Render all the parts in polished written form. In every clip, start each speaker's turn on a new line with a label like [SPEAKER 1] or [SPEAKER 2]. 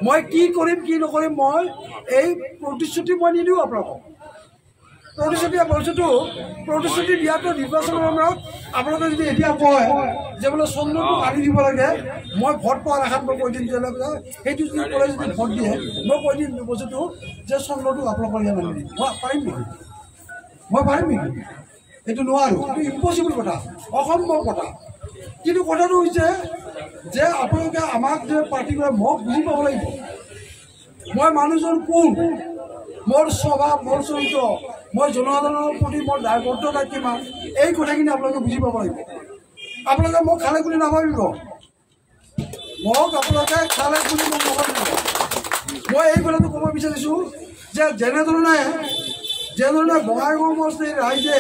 [SPEAKER 1] মই কি কৰিম কি নকৰিম মই এই প্ৰতিশ্ৰুতি মই নিদিওঁ আপোনালোকক প্ৰতিশ্ৰুতি দিয়াটো নিৰ্বাচনৰ সময়ত আপোনালোকে যদি এতিয়া কয় যে বোলে চন্দ্ৰটো আনি দিব লাগে মই ভোট পোৱাৰ আশাত মই কৈ দিম যে সেইটো যদি ক'লে যদি ভোট দিয়ে মই কৈ দিম বস্তুটো যে চন্দ্ৰটো আপোনালোকৰ ইয়াত আনি দিম মই পাৰিম নেকি এইটো নোৱাৰোঁ এইটো ইম্পচিবল কথা অসম্ভৱ কথা কিন্তু কথাটো হৈছে যে আপোনালোকে আমাক যে পাৰ্টি কৰে মোক বুজি পাব লাগিব মই মানুহজন কোন মোৰ স্বভাৱ মোৰ চৰিত্ৰ মই জনসাধাৰণৰ প্ৰতি মোৰ দায়বদ্ধতা কিমান এই কথাখিনি আপোনালোকে বুজি পাব লাগিব আপোনালোকে মোক খালে বুলি নাভাবিব মোক আপোনালোকে খালে বুলি মোক নাভাবিব মই এই কথাটো ক'ব বিচাৰিছোঁ যে যেনেধৰণে বঙাইগাঁও সমষ্টিৰ ৰাইজে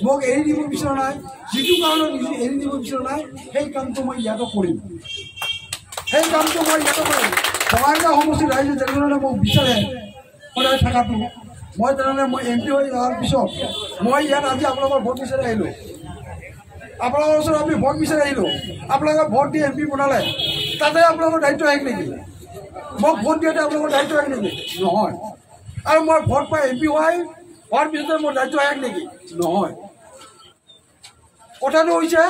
[SPEAKER 1] মোক এৰি দিব বিচৰা নাই যিটো কাৰণত এৰি দিব বিচৰা নাই সেই কামটো মই ইয়াতো কৰিম বঙাইগাঁও সমষ্টিৰ ৰাইজে যেনেধৰণে মোক বিচাৰে সদায় থকাটো মই তেনেধৰণে মই MP হৈ যোৱাৰ পিছত মই ইয়াত আজি আপোনালোকৰ ভোট বিচাৰি আহিলোঁ আপোনালোকৰ ওচৰত আমি ভোট বিচাৰি আহিলোঁ আপোনালোকে ভোট দি MP বনালে তাতে আপোনালোকৰ দায়িত্ব আহিল নেকি মোক ভোট দিয়াতে আপোনালোকৰ দায়িত্ব আহিল নেকি নহয় আৰু মই ভোট পাই MP হোৱাৰ পিছতে মোৰ দায়িত্ব আহিল নেকি নহয় কথাটো হৈছে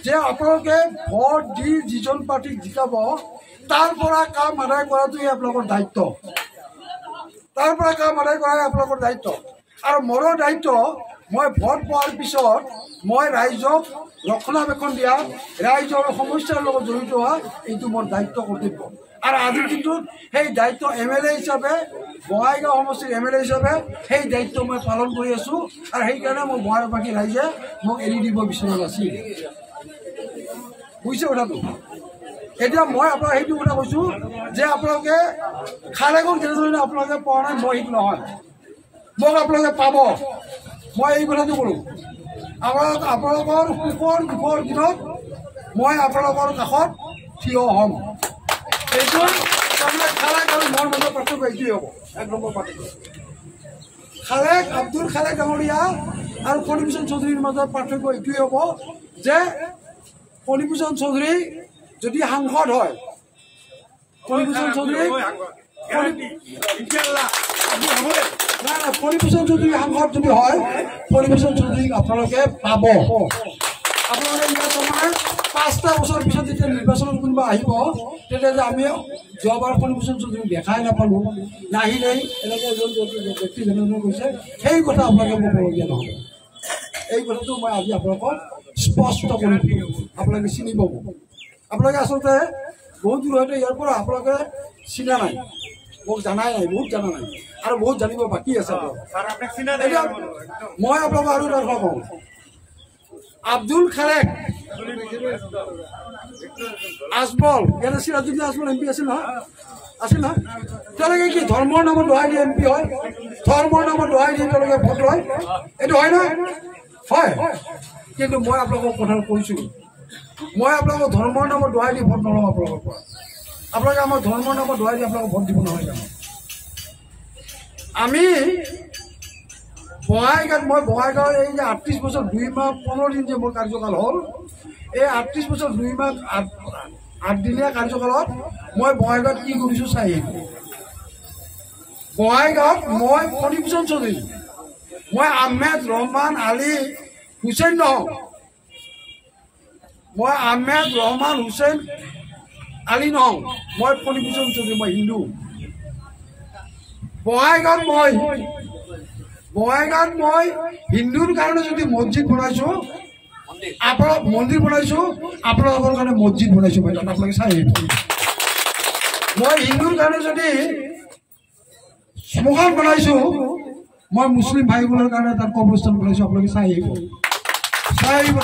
[SPEAKER 1] যে আপোনালোকে ভোট দি যিজন পাৰ্টিক জিকাব তাৰ পৰা কাম আদায় কৰাটোৱে আপোনালোকৰ দায়িত্ব আৰু মোৰো দায়িত্ব মই ভোট পোৱাৰ পিছত মই ৰাইজক ৰক্ষণাবেক্ষণ দিয়া ৰাইজৰ সমস্যাৰ লগত জড়িত হোৱা এইটো মোৰ দায়িত্ব কৰ্তব্য আৰু আজিৰ দিনটোত সেই দায়িত্ব MLA হিচাপে বঙাইগাঁও সমষ্টিৰ MLA হিচাপে সেই দায়িত্ব মই পালন কৰি আছোঁ আৰু সেইকাৰণে মোৰ বঙাইগাঁওবাসী ৰাইজে মোক এৰি দিব বিচৰা নাছিল বুজিছে কথাটো এতিয়া মই আপোনাক সেইটো কথা কৈছোঁ যে আপোনালোকে খালেগক যেনেধৰণে আপোনালোকে পোৱা নাই মই সেইটো নহয় মোক আপোনালোকে পাব মই এই কথাটো কৰোঁ আপোনালোকৰ সুখৰ দুখৰ দিনত মই আপোনালোকৰ কাষত থিয় হ'ম এইটো তাৰমানে খালেক আৰু মোৰ মাজৰ পাৰ্থক্য এইটোৱেই হ'ব 1 নম্বৰ পাৰ্থক্য আব্দুল খালেক ডাঙৰীয়া আৰু ফণীভূষণ চৌধুৰীৰ মাজৰ পাৰ্থক্য এইটোৱেই হ'ব যে ফণীভূষণ চৌধুৰী যদি সাংসদ হয় ফণীভূষণ চৌধুৰী সাংসদ যদি হয় ফণীভূষণ চৌধুৰীক আপোনালোকে পাব আপোনালোকে ইয়াত আমাৰ 5টা বছৰ পিছত যেতিয়া নিৰ্বাচনত কোনোবা আহিব তেতিয়া যে আমি যোৱাবাৰ ফণীভূষণ চৌধুৰীক দেখাই নাপালোঁ নাহিলেই এনেকৈ এজন ব্যক্তি যেনেধৰণে কৈছে সেই কথা আপোনালোকে ক'বলগীয়া নহয় এই কথাটো মই আজি আপোনালোকক স্পষ্ট কৰি দিওঁ আপোনালোকে চিনি পাব আপোনালোকে আচলতে বহুত দূৰ হয়তো ইয়াৰ পৰা আপোনালোকে চিনা নাই মোক জানাই নাই বহুত জানা নাই আৰু বহুত জানিব বাকী আছে মই আপোনালোকক আৰু এটা কথা কওঁ আব্দুল খালেক আজমল ইয়াতে চিৰাজুদ্দিন আজমল MP আছিল নহয় তেওঁলোকে কি ধৰ্মৰ নামত দোহাই দিয়ে MP হয় ধৰ্মৰ নামত দোহাই দিয়ে তেওঁলোকে ভোট লয় এইটো হয় নহয় হয় কিন্তু মই আপোনালোকক কথাটো কৈছোঁ মই আপোনালোকক ধৰ্মৰ নামত দোহাই দি ভোট নলওঁ আপোনালোকৰ পৰা আপোনালোকে আমাৰ ধৰ্মৰ নামত দোহাই দি আপোনালোকক ভোট দিব নহয় জানো আমি বঙাইগাঁৱৰ এই যে 38 বছৰ 2 মাহ 15 দিন যে মোৰ কাৰ্যকাল হ'ল এই 38 বছৰ 2 মাহ 8 দিনীয়া কাৰ্যকালত মই বঙাইগাঁৱত কি কৰিছোঁ চাই বঙাইগাঁৱত মই ফণীভূষণ চৌধুৰী মই আহমেদ ৰহমান আলী হুছেইন নহওঁ মই আহমেদ ৰহমান হুছেইন আলী নহওঁ মই ফণীভূষণ চৌধুৰী মই হিন্দু বঙাইগাঁৱত মই হিন্দুৰ কাৰণে যদি মছজিদ বনাইছোঁ আপোনালোক মন্দিৰ বনাইছোঁ আপোনালোকৰ কাৰণে মছজিদ বনাইছোঁ মই আপোনালোকে চাই আহিব মই হিন্দুৰ কাৰণে যদি শ্মশান বনাইছোঁ মই মুছলিম ভাই বোৰৰ কাৰণে তাত কবৰস্থান বনাইছোঁ আপোনালোকে চাই আহিব